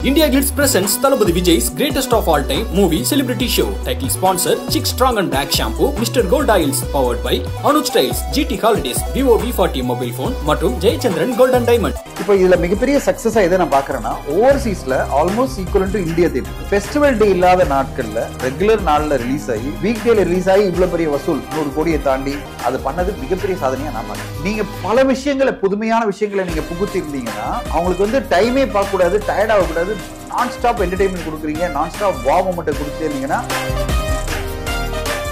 India Glitz presents Thalapathy Vijay's greatest of all time movie celebrity show. Title sponsor Chick Strong and Black Shampoo, Mr. Gold Oils, powered by Anuj Styles, GT Holidays, Vivo V40 mobile phone மற்றும் Jayachandran Gold and Diamond. இப்போ இதுல மிகப்பெரிய சக்சஸா எதை நான் பாக்குறேன்னா ஓவர்சீஸ்ல almost equal to India theatre. Festival day இல்லாத நாட்கள்ல ரெகுலர் நாள்ல ரிலீஸ் ஆகி வீக் டேல ரிலீஸ் ஆகி இவ்வளவு பெரிய வசூல் 100 கோடியை தாண்டி அது பண்ணது மிகப்பெரிய சாதனையா நான் பாக்குறேன். நீங்க பல விஷயங்களை புதுமையான விஷயங்களை நீங்க புகுத்தி இருந்தீங்கன்னா அவங்களுக்கு வந்து டைமே பார்க்க கூடாது, டயர்ட் ஆகக்கூடாது, நான் ஸ்டாப் என்டர்டைன்மெண்ட் கொடுக்குறீங்க, நான் ஸ்டாப் வா மொமெண்ட் கொடுத்துட்டே இருந்தீங்கன்னா.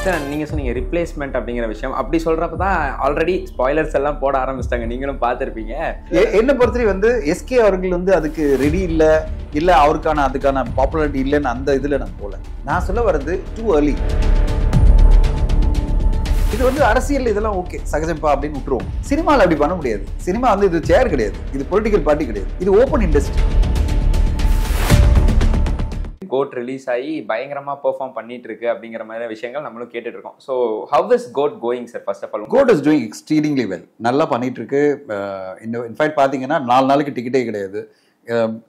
சார் நீங்கள் சொன்னீங்க ரிப்ளேஸ்மெண்ட் அப்படிங்கிற விஷயம். அப்படி சொல்கிறப்ப தான் ஆல்ரெடி ஸ்பாய்லர்ஸ் எல்லாம் போட ஆரம்பிச்சிட்டாங்க, நீங்களும் பார்த்துருப்பீங்க. என்ன பொறுத்தவரை வந்து எஸ்கே அவர்கள் வந்து அதுக்கு ரெடி இல்லை அவருக்கான அதுக்கான பாப்புலாரிட்டி இல்லைன்னு அந்த இதில் நான் போகல. நான் சொல்ல வர்றது டூ ஏர்லி. இது வந்து அரசியல் இதெல்லாம் ஓகே சகஜம்பா அப்படின்னு விட்டுருவோம். சினிமாவில் அப்படி பண்ண முடியாது. சினிமா வந்து இது சேர் கிடையாது, இது பொலிட்டிக்கல் பார்ட்டி கிடையாது, இது ஓப்பன் இண்டஸ்ட்ரி. கோட் ரிலீஸ் ஆகி பயங்கரமா பெர்ஃபார்ம் பண்ணிட்டு இருக்கு அப்படிங்கிற மாதிரி விஷயங்கள் நம்மளும் கேட்டுட்டு இருக்கோம். So how is GOAT going sir? First of all, GOAT is doing extremely well. நல்லா பண்ணிட்டு இருக்கு. இன்ஃபேக்ட் பார்த்தீங்கன்னா 4 நாளுக்கு டிக்கெட்டே கிடையாது.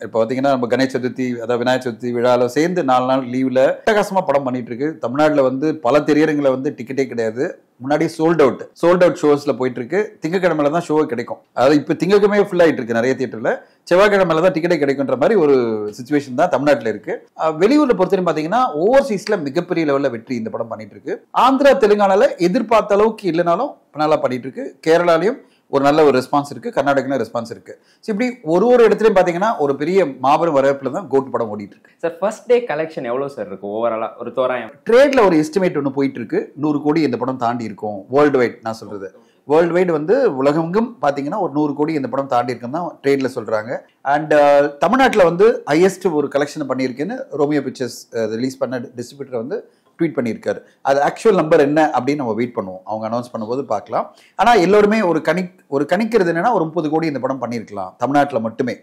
இப்போ பார்த்தீங்கன்னா நம்ம கணேஷ் சதுர்த்தி, அதாவது விநாயகர் சதுர்த்தி விழாவில் சேர்ந்து 4 நாள் லீவில் அட்டகாசமாக படம் பண்ணிட்டு இருக்கு. தமிழ்நாட்டில் வந்து பல திரையரங்களை வந்து டிக்கெட்டே கிடையாது. முன்னாடி சோல்ட் அவுட் ஷோஸ்ல போயிட்டு இருக்கு. திங்கக்கிழமையில தான் ஷோ கிடைக்கும். அதாவது இப்போ திங்கக்கிழமை ஃபுல் ஆயிட்டு இருக்கு நிறைய தியேட்டர்ல. செவ்வாய்க்கிழமையில தான் டிக்கெட்டே கிடைக்குன்ற மாதிரி ஒரு சிச்சுவேஷன் தான் தமிழ்நாட்டில் இருக்கு. வெளியூர்ல பொறுத்தவரை பார்த்தீங்கன்னா ஓவர்சீஸ்ல மிகப்பெரிய லெவலில் வெற்றி இந்த படம் பண்ணிட்டு இருக்கு. ஆந்திரா தெலுங்கானால எதிர்பார்த்த அளவுக்கு இல்லைனாலும் நல்லா பண்ணிட்டு இருக்கு. கேரளாலையும் ஒரு நல்ல ஒரு ரெஸ்பான்ஸ் இருக்கு, கர்நாடகால ரெஸ்பான்ஸ் இருக்கு. இப்படி ஒரு இடத்துலயும் பாத்தீங்கன்னா ஒரு பெரிய மாபெரும் வரவேற்புல தான் கோட் படம் ஓடிட்டு இருக்கு. சார் ஃபர்ஸ்ட் டே கலெக்ஷன் எவ்வளவு சார் இருக்கு ஓவராலா? ஒரு தோராயம் ட்ரேட்ல ஒரு எஸ்டிமேட் ஒன்று போயிட்டு இருக்கு. 100 கோடி இந்த படம் தாண்டி இருக்கும். வேர்ல்டு வைட் நான் சொல்றது, வேர்ல்டு வைடு வந்து உலகெங்கும் பாத்தீங்கன்னா ஒரு 100 கோடி இந்த படம் தாண்டி இருக்குன்னு தான் ட்ரேட்ல சொல்றாங்க. அண்ட் தமிழ்நாட்டில் வந்து ஹையஸ்ட் ஒரு கலெக்ஷன் பண்ணியிருக்குன்னு ரோமியோ பிக்சர்ஸ் ரிலீஸ் பண்ண டிஸ்ட்ரிபியூட்டர் வந்து ட்வீட் பண்ணியிருக்காரு. அது ஆக்சுவல் நம்பர் என்ன அப்படின்னு நம்ம வெயிட் பண்ணுவோம், அவங்க அனௌன்ஸ் பண்ணும்போது பார்க்கலாம். ஆனால் எல்லோருமே ஒரு கணிக்கிறது என்னன்னா ஒரு 30 கோடி இந்த படம் பண்ணியிருக்கலாம் தமிழ்நாட்டில் மட்டுமே.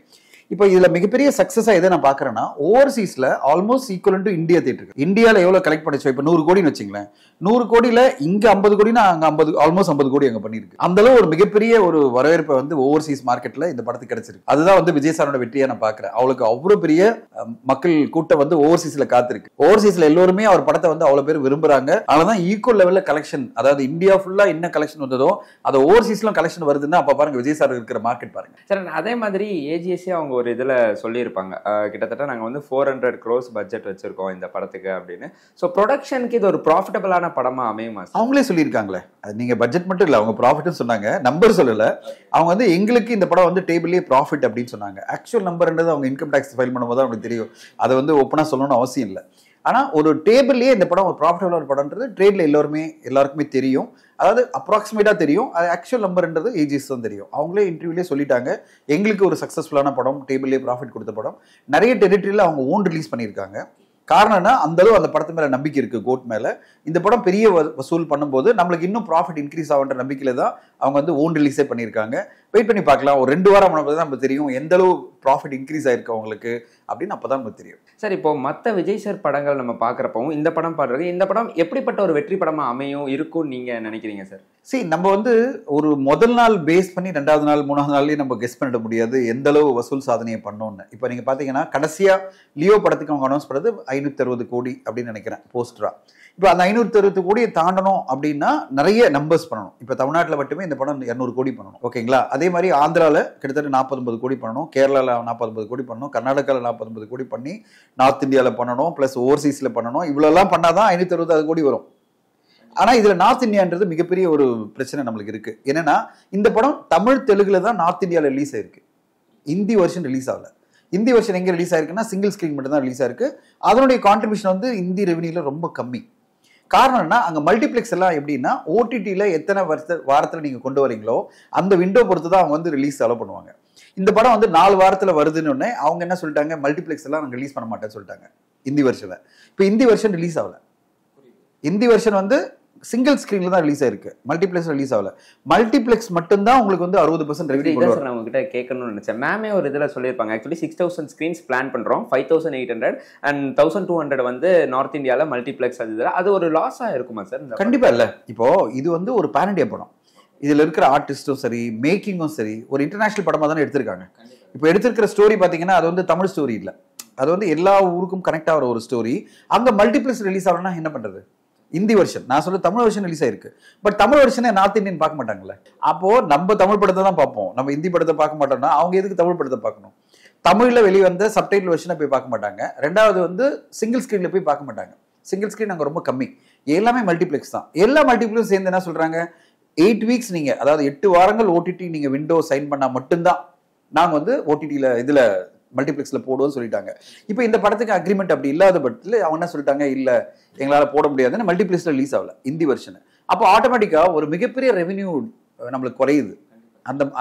இப்போ இதுல மிகப்பெரிய சக்சஸா எதை நான் பாக்குறேன்னா ஓவர்சீஸ்ல almost equal to India theatre. இந்தியாவில் எவ்வளவு கலெக்ட் பண்ணிச்சோம்? இப்போ 100 கோடின்னு வச்சுங்களேன். 100 கோடியில இங்க 50 கோடினா அங்க 50, ஆல்மோஸ்ட் 50 கோடி அங்க பண்ணிருக்கு. அந்த அளவு ஒரு மிகப்பெரிய ஒரு வரவேற்பை வந்து ஓவர்சீஸ் மார்க்கெட்ல இந்த படத்துக்கு கிடைச்சிருக்கு. அதுதான் வந்து விஜய் சாரோட வெற்றியா நான் பாக்குறேன். அவளுக்கு அவ்வளவு பெரிய மக்கள் கூட்டம் வந்து ஓவர்சீஸ்ல காத்திருக்கு. ஓவர்சீஸ்ல எல்லோருமே அவர் படத்தை வந்து அவ்வளவு பேர் விரும்புறாங்க. அதனாலதான் ஈக்குவல் லெவல்ல கலெக்ஷன், அதாவது இந்தியா ஃபுல்லா என்ன கலெக்ஷன் வந்ததோ அது ஓவர்சீஸ்ல கலெக்ஷன் வருதுன்னா அப்ப பாருங்க விஜய் சார் இருக்கிற மார்க்கெட் பாருங்க. சார் அதே மாதிரி ஏஜிஎஸ்சி அவங்க ஒரு இதுல சொல்லியிருப்பாங்க, கிட்டத்தட்ட நாங்க வந்து 400 crores பட்ஜெட் வச்சிருக்கோம் இந்த படத்துக்கு அப்படின்னு. ஸோ ப்ரொடக்ஷனுக்கு இது ஒரு ப்ராஃபிட்டபிளான படமா அமையுமா? அவங்களே சொல்லியிருக்காங்களே, அது நீங்க பட்ஜெட் மட்டும் இல்லை, அவங்க ப்ராஃபிட்னு சொன்னாங்க, நம்பர் சொல்லல. அவங்க வந்து எங்களுக்கு இந்த படம் வந்து டேபிள்லேயே ப்ராஃபிட் அப்படின்னு சொன்னாங்க. ஆக்சுவல் நம்பர்ன்றது அவங்க இன்கம் டேக்ஸ் ஃபைல் பண்ணும்போது அவங்களுக்கு தெரியும். அதை வந்து ஓப்பனா சொல்லணும்னு அவசியம் இல்லை. ஆனா ஒரு டேபிள்லயே இந்த படம் ஒரு ப்ராஃபிட்டபிளான படம்ன்றது ட்ரேட்ல எல்லாருக்குமே தெரியும். அதாவது அப்ராக்சிமேட்டா தெரியும். அது ஆக்சுவல் நம்பர்ன்றது ஏஜிஎஸ் தான் தெரியும். அவங்களே இன்டர்வியூலே சொல்லிட்டாங்க, எங்களுக்கு ஒரு சக்சஸ்ஃபுல்லான படம், டேபிள்லேயே ப்ராஃபிட் கொடுத்த படம். நிறைய டெரிட்டரியில் அவங்க ஓன் ரிலீஸ் பண்ணியிருக்காங்க. காரணம்னா அந்த அளவு அந்த படத்து மேல நம்பிக்கை இருக்கு, கோட் மேல. இந்த படம் பெரிய வசூல் பண்ணும்போது நம்மளுக்கு இன்னும் ப்ராஃபிட் இன்க்ரீஸ் ஆகுன்ற நம்பிக்கையில தான் அவங்க வந்து ஓன் ரிலீஸே பண்ணியிருக்காங்க. வெயிட் பண்ணி பார்க்கலாம். ஒரு 2 வாரம் தான் நமக்கு தெரியும் எந்த அளவு ப்ராஃபிட் இன்க்ரீஸ் ஆயிருக்கு அவங்களுக்கு அப்படின்னு. அப்பதான் நமக்கு தெரியும். சார் இப்போ மற்ற விஜய் சார் படங்கள் நம்ம பாக்குறப்பவும் இந்த படம் பாடுறது, இந்த படம் எப்படிப்பட்ட ஒரு வெற்றி படமா அமையும் இருக்கும்னு நீங்க நினைக்கிறீங்க சார்? நம்ம வந்து ஒரு முதல் நாள் பேஸ் பண்ணி 2வது நாள் 3வது நாள்லயே நம்ம கெஸ் பண்ணிட முடியாது எந்த அளவு வசூல் சாதனையை பண்ணோம்னு. இப்போ நீங்க பாத்தீங்கன்னா கடைசியா லியோ படத்துக்கு அவங்க அனௌன்ஸ் பண்ணது 560 கோடி அப்படின்னு நினைக்கிறேன் போஸ்டரா. இப்போ அந்த 560 கோடியை தாண்டணும் அப்படின்னா நிறைய நம்பர்ஸ் பண்ணணும். இப்போ தமிழ்நாட்டில் மட்டுமே இந்த படம் 200 கோடி பண்ணணும், ஓகேங்களா? அதே மாதிரி ஆந்திராவில் கிட்டத்தட்ட 40-50 கோடி பண்ணணும், கேரளாவில் 40-50 கோடி பண்ணணும், கர்நாடகாவில் 40-50 கோடி பண்ணி நார்த் இந்தியாவில் பண்ணணும், பிளஸ் ஓவர்சீஸில் பண்ணணும். இவ்வளோலாம் பண்ணாதான் 560 கோடி வரும். ஆனா இதுல நார்த் இந்தியான்றது மிகப்பெரிய ஒரு பிரச்சனை நம்மளுக்கு இருக்கு. என்னன்னா இந்த படம் தமிழ் தெலுங்குல தான் நார்த் இந்தியாவில் ரிலீஸ் ஆயிருக்கு, இந்தி வெர்ஷன் ரிலீஸ் ஆகல. இந்தி வெர்ஷன் எங்க ரிலீஸ் ஆயிருக்குன்னா சிங்கிள் ஸ்கிரீன் மட்டும் தான் ரிலீஸ் ஆயிருக்கு. அதனுடைய கான்ட்ரிபியூஷன் வந்து இந்தி ரெவன்யூல ரொம்ப கம்மி. காரணம் என்ன, அங்க மல்டிபிளெக்ஸ் எல்லாம் எப்படின்னா ஓடிடியில எத்தனை வாரத்துல நீங்க கொண்டு வரீங்களோ அந்த விண்டோ பொறுத்து தான் அவங்க வந்து ரிலீஸ் அலோ பண்ணுவாங்க. இந்த படம் வந்து 4 வாரத்துல வருதுன்னு அவங்க என்ன சொல்லிட்டாங்க, மல்டிபிளெக்ஸ் எல்லாம் நாங்க ரிலீஸ் பண்ண மாட்டேன்னு சொல்லிட்டாங்க இந்தி வெர்ஷன்ல. இப்போ இந்தி வெர்ஷன் ரிலீஸ் ஆகல. இந்தி வெர்ஷன் வந்து சிங்கிள் ஸ்கிரீன்ல தான் ரிலீஸ் ஆயிருக்கு, மல்டிபிளெக்ஸ் ரிலீஸ் ஆகல. மல்டிபிளெக்ஸ் மட்டும் தான் உங்களுக்கு வந்து 60% ரெவென்யூ கொண்டு வரும். நான் உங்ககிட்ட கேட்கணும்னு நினைச்சேன். மேமே ஒரு இதுல சொல்லியிருப்பாங்க, ஆக்சுவலி 6000 ஸ்கிரீன்ஸ் பிளான் பண்றோம், 5800 அண்ட் 1200 வந்து நார்த் இந்தியால மல்டிபிளெக்ஸ். அது ஒரு லாஸா இருக்குமா சார்? கண்டிப்பா இல்ல. இப்போ இது வந்து ஒரு பேன் இண்டியா படம். இதுல இருக்கிற ஆர்டிஸ்டும் சரி, மேக்கிங்கும் சரி, ஒரு இன்டர்நேஷனல் படமா தானே எடுத்திருக்காங்க. இப்போ எடுத்திருக்கிற ஸ்டோரி பாத்தீங்கன்னா அது வந்து தமிழ் ஸ்டோரி இல்லை, அது வந்து எல்லா ஊருக்கும் கனெக்ட் ஆகிற ஒரு ஸ்டோரி. அங்கே மல்டிப்ளெக்ஸ் ரிலீஸ் ஆகணும்னா என்ன பண்ணுறது? இந்தி வெர்ஷன், நான் சொல்ல தமிழ் வெர்ஷன் ரிலீஸ் ஆயிருக்கு. பட் தமிழ் வெர்ஷனே நார்த் இந்தியன் பார்க்க மாட்டாங்கல்ல. அப்போ நம்ம தமிழ் படத்தை தான் பார்ப்போம், நம்ம ஹிந்தி படத்தை பார்க்க மாட்டோம்னா அவங்க எதுக்கு தமிழ் படத்தை பார்க்கணும்? தமிழில் வெளிவந்த சப்டைட்டில் வெர்ஷனை போய் பார்க்க மாட்டாங்க. ரெண்டாவது வந்து சிங்கிள் ஸ்க்ரீனில் போய் பார்க்க மாட்டாங்க. சிங்கிள் ஸ்க்ரீன் அங்கே ரொம்ப கம்மி, எல்லாமே மல்டிப்ளெக்ஸ் தான். எல்லா மல்டிப்ளெக்ஸ் சேர்ந்து என்ன சொல்கிறாங்க, 8 வீக்ஸ் நீங்கள், அதாவது 8 வாரங்கள் ஓடிடி நீங்கள் விண்டோ சைன் பண்ணால் மட்டும்தான் நாங்கள் வந்து ஓடிடியில் இதில் மல்டிப்ளெக்ஸில் போடுவோம்னு சொல்லிட்டாங்க. இப்போ இந்த படத்துக்கு அக்ரிமெண்ட் அப்படி இல்லாத பட்சத்தில் அவங்க என்ன சொல்லிட்டாங்க, இல்லை எங்களால் போட முடியாதுன்னு மல்டிப்ளெக்ஸில் ரிலீஸ் ஆகல ஹிந்தி வெர்ஷனு. அப்போ ஆட்டோமேட்டிக்காக ஒரு மிகப்பெரிய ரெவென்யூ நம்மளுக்கு குறையுது,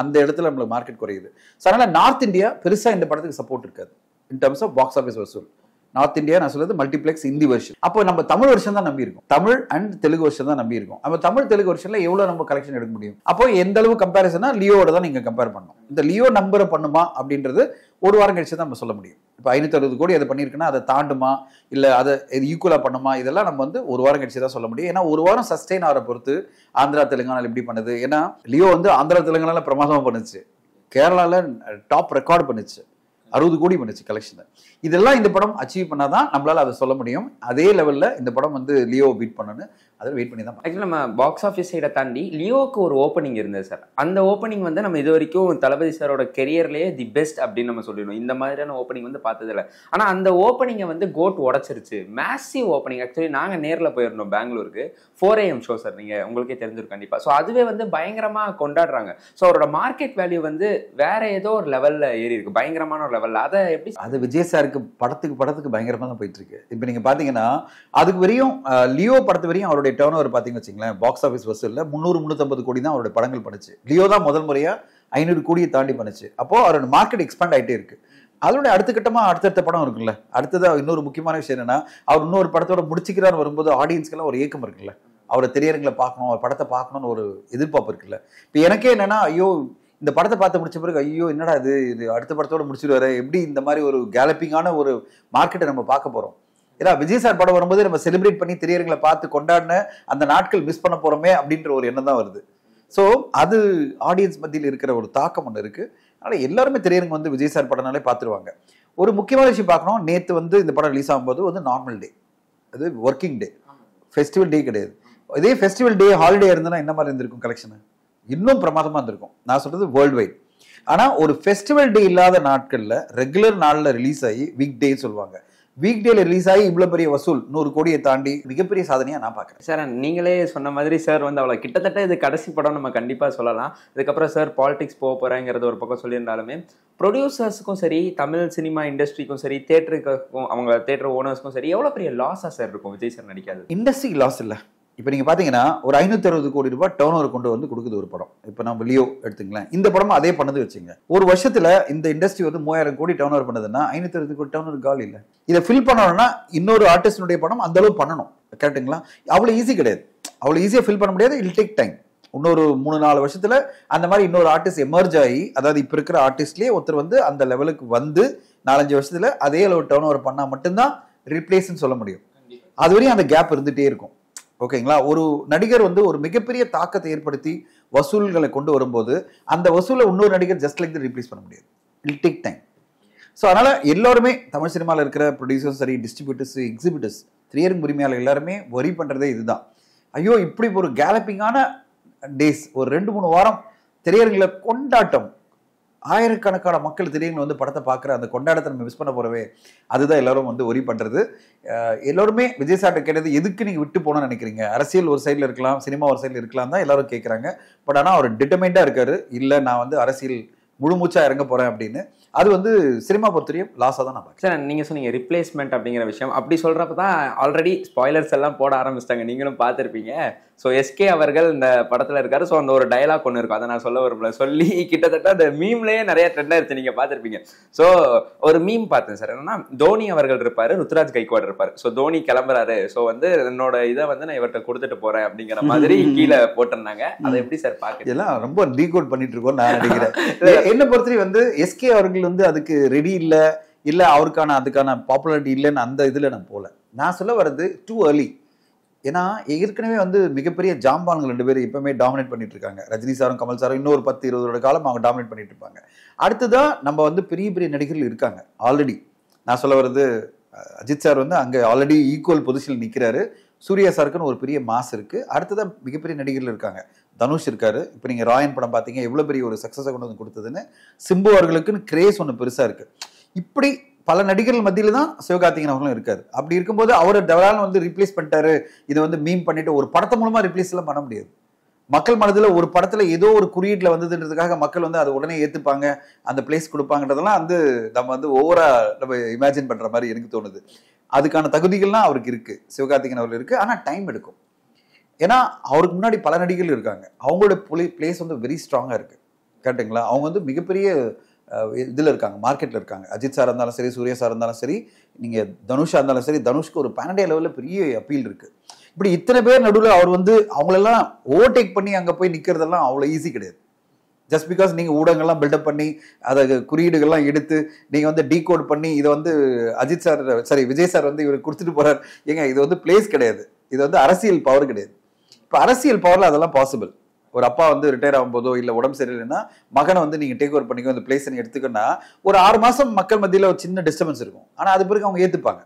அந்த இடத்துல நம்மளுக்கு மார்க்கெட் குறையுது. ஸோ அதனால் நார்த் இந்தியா பெருசாக இந்த படத்துக்கு சப்போர்ட் இருக்காது in terms of box office வசூல். நார்த் இந்தியா நான் சொல்றது மல்டிப்ளெக்ஸ் ஹிந்தி வெர்ஷன். அப்போ நம்ம தமிழ் வெர்ஷன் தான் நம்பி இருக்கோம், தமிழ் அண்ட் தெலுங்கு வெர்ஷன் தான் நம்பி இருக்கோம். நம்ம தமிழ் தெலுங்கு வெர்ஷன்ல எவ்வளவு நம்ம கலெக்ஷன் எடுக்க முடியும்? அப்போ எந்த அளவு கம்பேரிசனா லியோட தான் நீங்க கம்பேர் பண்ணணும். இந்த லியோ நம்பரை பண்ணுமா அப்படின்றது ஒரு வாரம் கழிச்சு தான் நம்ம சொல்ல முடியும். இப்போ 560 கோடி அதை பண்ணியிருக்குன்னா அதை தாண்டுமா இல்லை அதை ஈக்குவலா பண்ணுமா, இதெல்லாம் நம்ம வந்து ஒரு வாரம் கழிச்சு தான் சொல்ல முடியும். ஏன்னா ஒரு வாரம் சஸ்டெயின் ஆகிற பொறுத்து ஆந்திரா தெலுங்கானால எப்படி பண்ணுது. ஏன்னா லியோ வந்து ஆந்திரா தெலுங்கானால பிரமாதமா பண்ணுச்சு, கேரளால டாப் ரெக்கார்ட் பண்ணுச்சு, 60 கோடி பண்ணுச்சு கலெக்ஷன். இதெல்லாம் இந்த படம் அச்சீவ் பண்ணாதான் நம்மளால அதை சொல்ல முடியும். அதே லெவல்ல இந்த படம் வந்து லியோ பீட் பண்ணணும், அதை வெயிட் பண்ணி தான். ஆக்சுவலி நம்ம பாக்ஸ் ஆஃபீஸ் சைடை தாண்டி லியோக்கு ஒரு ஓப்பனிங் இருந்தது சார். அந்த ஓப்பனிங் வந்து நம்ம இது வரைக்கும் தளபதி சாரோட கெரியர்லேயே தி பெஸ்ட் அப்படின்னு நம்ம சொல்லிடணும். இந்த மாதிரியான ஓப்பனிங் வந்து பார்த்ததில்ல. ஆனால் அந்த ஓப்பனிங்கை வந்து கோட் உடச்சிருச்சு, மேசிவ் ஓப்பனிங். ஆக்சுவலி நாங்கள் நேரில் போயிருந்தோம் பெங்களூருக்கு, 4 AM ஷோ சார், நீங்கள் உங்களுக்கே தெரிஞ்சிருக்கும் கண்டிப்பாக. ஸோ அதுவே வந்து பயங்கரமாக கொண்டாடுறாங்க. ஸோ அவரோட மார்க்கெட் வேல்யூ வந்து வேற ஏதோ ஒரு லெவலில் ஏறி இருக்கு, பயங்கரமான ஒரு லெவலில். அதை எப்படி அது விஜய் சாருக்கு படத்துக்கு பயங்கரமாக தான் போயிட்டு இருக்கு. இப்போ நீங்கள் பார்த்தீங்கன்னா அதுக்கு வரையும் லியோ படத்து வரையும் அவருடைய டர்ன் ஓவர் பார்த்தீங்கன்னு வச்சுங்களேன், பாக்ஸ் ஆஃபீஸ் வசூலில் 300-350 கோடி தான் அவருடைய படங்கள் பண்ணுச்சு. லியோ தான் முதல் முறையாக 500 கோடியை தாண்டி பண்ணுச்சு. அப்போ அவரோட மார்க்கெட் எக்ஸ்பேண்ட் ஆகிட்டே இருக்கு. அதோட அடுத்த கட்டமாக அடுத்தடுத்த படம் இருக்குல்ல. அடுத்ததாக இன்னொரு முக்கியமான விஷயம் என்னன்னா, அவர் இன்னொரு படத்தோட முடிச்சுக்கிறான்னு வரும்போது ஆடியன்ஸ்க்கெல்லாம் ஒரு ஏக்கம் இருக்குல்ல, அவரை திரையரங்களை பார்க்கணும், அவர் படத்தை பார்க்கணும்னு ஒரு எதிர்பார்ப்பு இருக்குல்ல. இப்போ எனக்கே என்னன்னா, ஐயோ இந்த படத்தை பார்த்து முடிச்ச பிறகு ஐயோ என்னடா இது அடுத்த படத்தோட முடிச்சுடுவாரு, எப்படி இந்த மாதிரி ஒரு கேலப்பிங்கான ஒரு மார்க்கெட்டை நம்ம பார்க்க போறோம். ஏன்னா விஜய் சார் படம் வரும்போது நம்ம செலிப்ரேட் பண்ணி திரையரங்களை பார்த்து கொண்டாடின அந்த நாட்கள் மிஸ் பண்ண போறோமே அப்படின்ற ஒரு எண்ணம் தான் வருது. ஸோ அது ஆடியன்ஸ் மத்தியில் இருக்கிற ஒரு தாக்கம் ஒன்று இருக்கு. அதனால எல்லாருமே திரையரங்கு வந்து விஜய் சார் படம்னாலே பார்த்துருவாங்க. ஒரு முக்கியமான விஷயம் பார்க்கணும், நேற்று வந்து இந்த படம் ரிலீஸ் ஆகும்போது வந்து நார்மல் டே, அது ஒர்க்கிங் டே, ஃபெஸ்டிவல் டே கிடையாது. இதே ஃபெஸ்டிவல் டே ஹாலிடே இருந்ததுன்னா என்ன மாதிரி இருந்திருக்கும் கலெக்ஷன்? இன்னும் பிரமாதமா இருந்திருக்கும். நான் சொல்றது வேர்ல்டு வைட். ஆனா ஒரு ஃபெஸ்டிவல் டே இல்லாத நாட்கள்ல ரெகுலர் நாள்ல ரிலீஸ் ஆகி வீக் டே சொல்லுவாங்க, வீக் டேல ரிலீஸ் ஆகி இவ்வளவு பெரிய வசூல் 100 கோடியை தாண்டி மிகப்பெரிய சாதனையா நான் பாக்குறேன். சார் நீங்களே சொன்ன மாதிரி சார் வந்து அவ்வளவு கிட்டத்தட்ட இது கடைசி படம் நம்ம கண்டிப்பா சொல்லலாம். இதுக்கப்புறம் சார் பாலிடிக்ஸ் போக போறேங்கிறது ஒரு பக்கம் சொல்லியிருந்தாலுமே ப்ரொடியூசர்ஸுக்கும் சரி, தமிழ் சினிமா இண்டஸ்ட்ரிக்கும் சரி, தேட்டருக்கும் அவங்க தேட்டர் ஓனர்ஸ்க்கும் சரி எவ்வளவு பெரிய லாஸா சார் இருக்கும் விஜய் சார் நடிக்காது? இண்டஸ்ட்ரி லாஸ் இல்லை. இப்போ நீங்கள் பார்த்தீங்கன்னா ஒரு 560 கோடி ரூபாய் டர்ன் ஓவர் கொண்டு வந்து கொடுக்குது ஒரு படம். இப்போ நம்ம லியோ எடுத்துங்களேன், இந்த படமும் அதே பண்ணது வச்சுங்க. ஒரு வருஷத்துல இந்த இண்டஸ்ட்ரி வந்து 3000 கோடி டர்ன் ஓவர் பண்ணதுன்னா 560 கோடி டர்ன் ஓவர் கால் இல்லை. இதை ஃபில் பண்ணணும்னா இன்னொரு ஆர்டிஸ்டினுடைய படம் அந்த அளவு பண்ணணும், கரெக்டுங்களா? அவ்வளோ ஈஸி கிடையாது, அவ்வளோ ஈஸியாக ஃபில் பண்ண முடியாது. இல் டேக் டைம். இன்னொரு 3-4 வருஷத்துல அந்த மாதிரி இன்னொரு ஆர்டிஸ்ட் எமர்ஜ் ஆகி, அதாவது இப்போ இருக்கிற ஆர்டிஸ்ட்லேயே ஒருத்தர் வந்து அந்த லெவலுக்கு வந்து 4-5 வருஷத்துல அதே அளவு டர்ன் ஓவர் பண்ணால் மட்டும்தான் ரீப்ளேஸ்ன்னு சொல்ல முடியும். அது வரையும் அந்த கேப் இருந்துகிட்டே இருக்கும். ஓகேங்களா? ஒரு நடிகர் வந்து ஒரு மிகப்பெரிய தாக்கத்தை ஏற்படுத்தி வசூல்களை கொண்டு வரும்போது அந்த வசூலை இன்னொரு நடிகர் ஜஸ்ட் லைக் ரீப்ளேஸ் பண்ண முடியாது. இல் டேக் டைம். ஸோ அதனால எல்லாருமே தமிழ் சினிமாவில் இருக்கிற ப்ரொடியூசர்ஸ் சரி, டிஸ்ட்ரிபியூட்டர்ஸ், எக்ஸிபிட்டர்ஸ், திரையரங்கு உரிமையாளர் எல்லாருமே வரி பண்றதே இதுதான். ஐயோ இப்படி ஒரு கேலப்பிங்கான டேஸ், ஒரு 2-3 வாரம் திரையரங்குல கொண்டாட்டம், ஆயிரக்கணக்கான மக்கள் திரையரங்குல வந்து படத்தை பார்க்குற அந்த கொண்டாட்டத்தை நம்ம மிஸ் பண்ண போறவே, அதுதான் எல்லாரும் வந்து ஒரி பண்றது. எல்லாருமே விஜய் சார்ட்ட கேட்டது, எதுக்கு நீங்க விட்டு போகணும்னு நினைக்கிறீங்க? அரசியல் ஒரு சைடில் இருக்கலாம், சினிமா ஒரு சைடில் இருக்கலாம் தான் எல்லாரும் கேட்குறாங்க. பட் ஆனால் அவர் டிட்டர்மைண்டா இருக்காரு, இல்லை நான் வந்து அரசியல் முழுமூச்சா இறங்க போறேன் அப்படின்னு. அது வந்து சினிமா பொறுத்தவரையும் லாஸாக தான் நான் பார்க்குறேன். சார் நீங்க சொன்னீங்க ரிப்ளேஸ்மெண்ட் அப்படிங்கிற விஷயம். அப்படி சொல்றப்ப தான் ஆல்ரெடி ஸ்பாய்லர்ஸ் எல்லாம் போட ஆரம்பிச்சிட்டாங்க, நீங்களும் பார்த்துருப்பீங்க. ஸோ எஸ்கே அவர்கள் இந்த படத்துல இருக்காரு. ஸோ அந்த ஒரு டயலாக் ஒன்று இருக்கும், அதை நான் சொல்ல விரும்பல. சொல்லி கிட்டத்தட்ட அந்த மீம்லேயே நிறைய ட்ரெண்ட் ஆயிடுச்சு, நீங்க பார்த்துருப்பீங்க. ஸோ ஒரு மீம் பார்த்தேன் சார், என்னன்னா தோனி அவர்கள் இருப்பாரு, ருத்ராஜ் கைக்வாட் இருப்பாரு. ஸோ தோனி கிளம்புறாரு, ஸோ வந்து என்னோட இதை வந்து நான் இவர்கிட்ட கொடுத்துட்டு போறேன் அப்படிங்கிற மாதிரி கீழே போட்டிருந்தாங்க. அதை எப்படி சார் பார்க்க? இதெல்லாம் ரொம்ப டீகோட் பண்ணிட்டு இருக்கோம் நான் நினைக்கிறேன். என்ன பொறுத்தவரை வந்து எஸ்கே அவர்கள் வந்து அதுக்கு ரெடி இல்லை அதுக்கான பாப்புலாரிட்டி இல்லைன்னு அந்த இதுல நான் போல. நான் சொல்ல வர்றது டூ ஏர்லி. ஏன்னா ஏற்கனவே வந்து மிகப்பெரிய ஜாம்பான்கள் 2 பேரும் எப்பவுமே டாமினேட் பண்ணிட்டு இருக்காங்க. ரஜினி சாரும் கமல் சாரும் இன்னொரு 10-20 வருட காலம் அவங்க டாமினேட் பண்ணிட்டு இருப்பாங்க. அடுத்ததான் நம்ம வந்து பெரிய பெரிய நடிகர்கள் இருக்காங்க ஆல்ரெடி. நான் சொல்ல வர்றது அஜித் சார் வந்து அங்கே ஆல்ரெடி ஈக்குவல் பொசிஷனில் நிற்கிறாரு. சூர்யா சாருக்குன்னு ஒரு பெரிய மாஸ் இருக்குது. அடுத்ததான் மிகப்பெரிய நடிகர்கள் இருக்காங்க. தனுஷ் இருக்காரு. இப்போ நீங்கள் ராயன் படம் பார்த்தீங்க எவ்வளோ பெரிய ஒரு சக்ஸஸை கொண்டு வந்து கொடுத்ததுன்னு. சிம்பு அவர்களுக்குன்னு கிரேஸ் ஒன்று பெருசாக இருக்குது. இப்படி பல நடிகர்கள் மத்தியில் தான் சிவகார்த்திகேயன் அவர்களும் இருக்காரு. அப்படி இருக்கும்போது அவர் டெவலால் வந்து ரீப்ளேஸ் பண்ணிட்டாரு, இதை வந்து மீம் பண்ணிட்டு ஒரு படத்தை மூலமாக ரீப்ளேஸ் எல்லாம் பண்ண முடியாது. மக்கள் மனதில் ஒரு படத்தில் ஏதோ ஒரு குறியீட்டில் வந்ததுன்றதுக்காக மக்கள் வந்து அதை உடனே ஏற்றுப்பாங்க, அந்த பிளேஸ் கொடுப்பாங்கன்றதெல்லாம் வந்து நம்ம வந்து நம்ம இமேஜின் பண்ணுற மாதிரி எனக்கு தோணுது. அதுக்கான தகுதிகள்லாம் அவருக்கு இருக்குது, சிவகார்த்திகேயன் அவர்கள் இருக்குது. ஆனால் டைம் எடுக்கும். ஏன்னா அவருக்கு முன்னாடி பல நடிகர்கள் இருக்காங்க. அவங்களோட பிளேஸ் வந்து வெரி ஸ்ட்ராங்காக இருக்குது. கரெக்டுங்களா? அவங்க வந்து மிகப்பெரிய இதில் இருக்காங்க, மார்க்கெட்டில் இருக்காங்க. அஜித் சார் இருந்தாலும் சரி, சூர்யா சார் இருந்தாலும் சரி, நீங்கள் தனுஷா இருந்தாலும் சரி, தனுஷ்க்கு ஒரு பேன் இண்டியா லெவலில் பெரிய அப்பீல் இருக்குது. இப்படி இத்தனை பேர் நடுவில் அவர் வந்து அவங்களெல்லாம் ஓவர்டேக் பண்ணி அங்கே போய் நிற்கிறதெல்லாம் அவ்வளோ ஈஸி கிடையாது. ஜஸ்ட் பிகாஸ் நீங்கள் ஊடகங்கள்லாம் பில்டப் பண்ணி அதை குறியீடுகள்லாம் எடுத்து நீங்கள் வந்து டீகோட் பண்ணி இதை வந்து அஜித் சார் விஜய் சார் வந்து இவர் கொடுத்துட்டு போகிறார். ஏங்க இது வந்து பிளேஸ் கிடையாது, இது வந்து அரசியல் பவர் கிடையாது. இப்போ அரசியல் பவரில் அதெல்லாம் பாசிபிள். ஒரு அப்பா வந்து ரிட்டையர் ஆகும்போதோ இல்லை உடம்பு சரியில்லைன்னா மகனை வந்து நீங்கள் டேக் ஓவர் பண்ணிக்கோ, அந்த பிளேஸை நீங்கள் எடுத்துக்கோன்னா ஒரு 6 மாதம் மக்கள் மத்தியில் ஒரு சின்ன டிஸ்டர்பன்ஸ் இருக்கும். ஆனால் அது பிறகு அவங்க ஏற்றுப்பாங்க.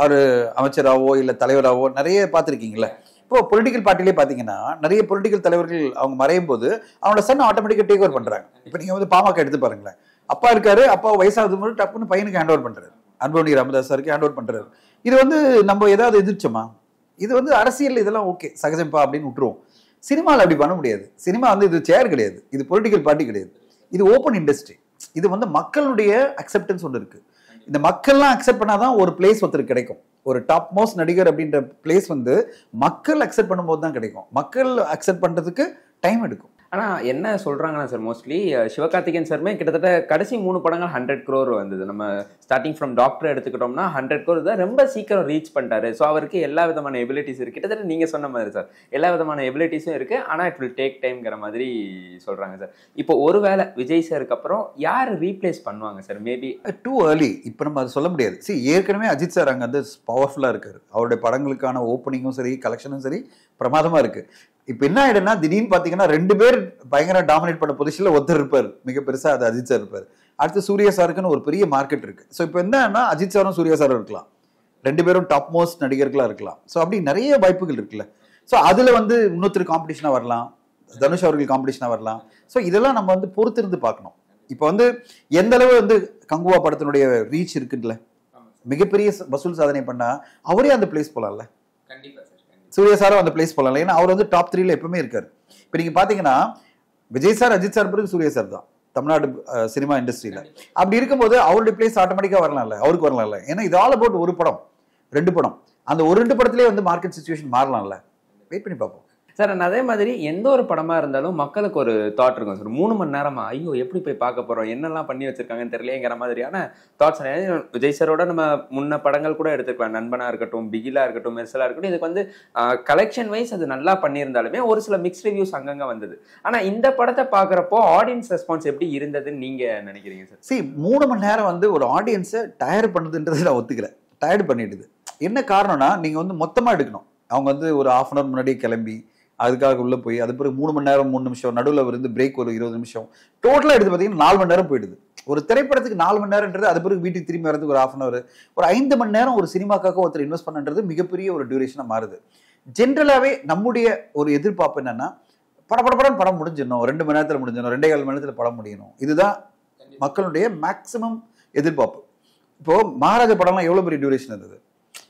அவர் அமைச்சராகவோ இல்லை தலைவராகவோ நிறைய பார்த்துருக்கீங்களே. இப்போ பொலிட்டிக்கல் பார்ட்டிலே பார்த்தீங்கன்னா நிறைய பொலிட்டிக்கல் தலைவர்கள் அவங்க மறையும் போது அவனோட சன் ஆட்டோமேட்டிக்காக டேக் ஓவர் பண்ணுறாங்க. இப்போ நீங்கள் வந்து பாமக எடுத்து பாருங்களேன். அப்பா இருக்காரு, அப்பா வயசாகுது போது டப்புன்னு பையனுக்கு ஹேண்ட் ஓவர் பண்ணுறாரு, அன்புமணி ராமதாஸ் சாருக்கு ஹேண்ட் ஓவர் பண்ணுறாரு. இது வந்து நம்ம ஏதாவது எதிர்ச்சோமா? இது வந்து அரசியல் இதெல்லாம் ஓகே சகஜம்பா அப்படின்னு விட்டுருவோம். சினிமாவில் அப்படி பண்ண முடியாது. சினிமா வந்து இது சேர் கிடையாது, இது பொலிட்டிக்கல் பார்ட்டி கிடையாது, இது ஓப்பன் இண்டஸ்ட்ரி. இது வந்து மக்களுடைய அக்செப்டன்ஸ் ஒன்று இருக்குது. இந்த மக்கள்லாம் அக்செப்ட் பண்ணாதான் ஒரு பிளேஸ் ஒருத்தருக்கு கிடைக்கும். ஒரு டாப் மோஸ்ட் நடிகர் அப்படின்ற பிளேஸ் வந்து மக்கள் அக்செப்ட் பண்ணும்போது தான் கிடைக்கும். மக்கள் அக்செப்ட் பண்ணுறதுக்கு டைம் எடுக்கும். ஆனால் என்ன சொல்கிறாங்கன்னா சார், மோஸ்ட்லி சிவகார்த்திகேயன் சாருமே கிட்டத்தட்ட கடைசி 3 படங்கள் 100 crore வந்தது. நம்ம ஸ்டார்டிங் ஃப்ரம் டாக்டர் எடுத்துக்கிட்டோம்னா 100 crore தான் ரொம்ப சீக்கிரம் ரீச் பண்ணிட்டாரு. ஸோ அவருக்கு எல்லா விதமான எபிலிட்டிஸ் இருக்குது. கிட்டத்தட்ட நீங்கள் சொன்ன மாதிரி சார் எல்லா விதமான எபிலிட்டிஸும் இருக்குது. ஆனால் இட் வில் டேக் டைம்ங்கிற மாதிரி சொல்கிறாங்க சார். இப்போ ஒருவேளை விஜய் சாருக்கு அப்புறம் யார் ரீப்ளேஸ் பண்ணுவாங்க சார்? Maybe too early. இப்போ நம்ம அதை சொல்ல முடியாது. ஏற்கனவே அஜித் சார் அங்கே வந்து பவர்ஃபுல்லாக இருக்காரு. அவருடைய படங்களுக்கான ஓப்பனிங்கும் சரி, கலெக்ஷனும் சரி பிரமாதமாக இருக்குது. இப்போ என்ன ஆயிடுன்னா திடீர்னு பார்த்தீங்கன்னா 2 பேர் பயங்கர டாமினேட் பண்ண பொசிஷனில் ஒருத்தர் இருப்பார், மிக பெருசாக அது அஜித் சார் இருப்பார். அடுத்து சூர்யா சாருக்குன்னு ஒரு பெரிய மார்க்கெட் இருக்குது. ஸோ இப்போ என்னன்னா அஜித் சாரும் சூர்யா சாரும் இருக்கலாம், 2 பேரும் டாப் மோஸ்ட் நடிகர்களாக இருக்கலாம். ஸோ அப்படி நிறைய வாய்ப்புகள் இருக்குல்ல. ஸோ அதில் வந்து இன்னொருத்தர் காம்படிஷனாக வரலாம், தனுஷ் அவர்கள் காம்படிஷனாக வரலாம். ஸோ இதெல்லாம் நம்ம வந்து பொறுத்திருந்து பார்க்கணும். இப்போ வந்து எந்த அளவு வந்து கங்குவா படத்தினுடைய ரீச் இருக்குல்ல, மிகப்பெரிய வசூல் சாதனை பண்ணால் அவரே அந்த பிளேஸ் போகலாம்ல. கண்டிப்பாக சார், சூர்யா சாரும் அந்த பிளேஸ் போகலாம். ஏன்னா அவர் வந்து டாப் 3ல எப்பவுமே இருக்காரு. இப்போ நீங்கள் பார்த்தீங்கன்னா விஜய் சார், அஜித் சார் பிறகு சூர்யா சார் தான் தமிழ்நாடு சினிமா இண்டஸ்ட்ரியில். அப்படி இருக்கும்போது அவருடைய பிளேஸ் ஆட்டோமேட்டிக்காக வரலாம்ல, அவருக்கு வரலாம்ல. ஏன்னா இது ஆல் அபவுட் ஒரு படம் 2 படம், அந்த ஒரு 2 படத்துலேயே வந்து மார்க்கெட் சிச்சுவேஷன் மாறலாம்ல. வெயிட் பண்ணி பார்ப்போம் சார். அதே மாதிரி எந்த ஒரு படமா இருந்தாலும் மக்களுக்கு ஒரு தாட் இருக்கும் சார். 3 மணி நேரமா ஐயோ எப்படி போய் பார்க்க போறோம், என்னெல்லாம் பண்ணி வச்சிருக்காங்கன்னு தெரியலங்கிற மாதிரியான தாட்ஸ். விஜய் சாரோட நம்ம முன்ன படங்கள் கூட எடுத்துக்கலாம், நண்பனா இருக்கட்டும், பிகிலா இருக்கட்டும், மெர்சலா இருக்கட்டும். இதுக்கு வந்து கலெக்ஷன் வைஸ் அது நல்லா பண்ணியிருந்தாலுமே ஒரு சில மிக்ஸ் ரிவ்யூஸ் அங்கங்க வந்தது. ஆனா இந்த படத்தை பாக்குறப்போ ஆடியன்ஸ் ரெஸ்பான்ஸ் எப்படி இருந்ததுன்னு நீங்க நினைக்கிறீங்க சார்? 3 மணி நேரம் வந்து ஒரு ஆடியன்ஸை டயர் பண்ணுதுன்றது நான் ஒத்துக்கல. டயர்டு பண்ணிடுது. என்ன காரணம்னா நீங்க வந்து மொத்தமா எடுக்கணும். அவங்க வந்து ஒரு 1/2 hour முன்னாடியே கிளம்பி அதுக்காக உள்ள போய் அது பிறகு 3 மணி நேரம் 3 நிமிஷம் நடுவில் இருந்து பிரேக் ஒரு 20 நிமிஷம் டோட்டலாக எடுத்து பார்த்தீங்கன்னா 4 மணி நேரம் போயிடுது. ஒரு திரைப்படத்துக்கு 4 மணி நேரம்ன்றது அது பிறகு வீட்டுக்கு திரும்பி வரதுக்கு ஒரு 1/2 hour, ஒரு 5 மணி நேரம் ஒரு சினிமாக்காக ஒருத்தர் இன்வெஸ்ட் பண்ணுறது மிகப்பெரிய ஒரு டியூரேஷனாக மாறுது. ஜென்ரலாகவே நம்முடைய ஒரு எதிர்பார்ப்பு என்னன்னா படப்படப்படம் படம் முடிஞ்சிடணும், 2 மணி நேரத்தில் முடிஞ்சிடணும், 2.25 மணி நேரத்தில் படம் முடியணும். இதுதான் மக்களுடைய மேக்சிமம் எதிர்பார்ப்பு. இப்போ மகாராஜா படம்லாம் எவ்வளோ பெரிய டியூரேஷன் இருந்தது.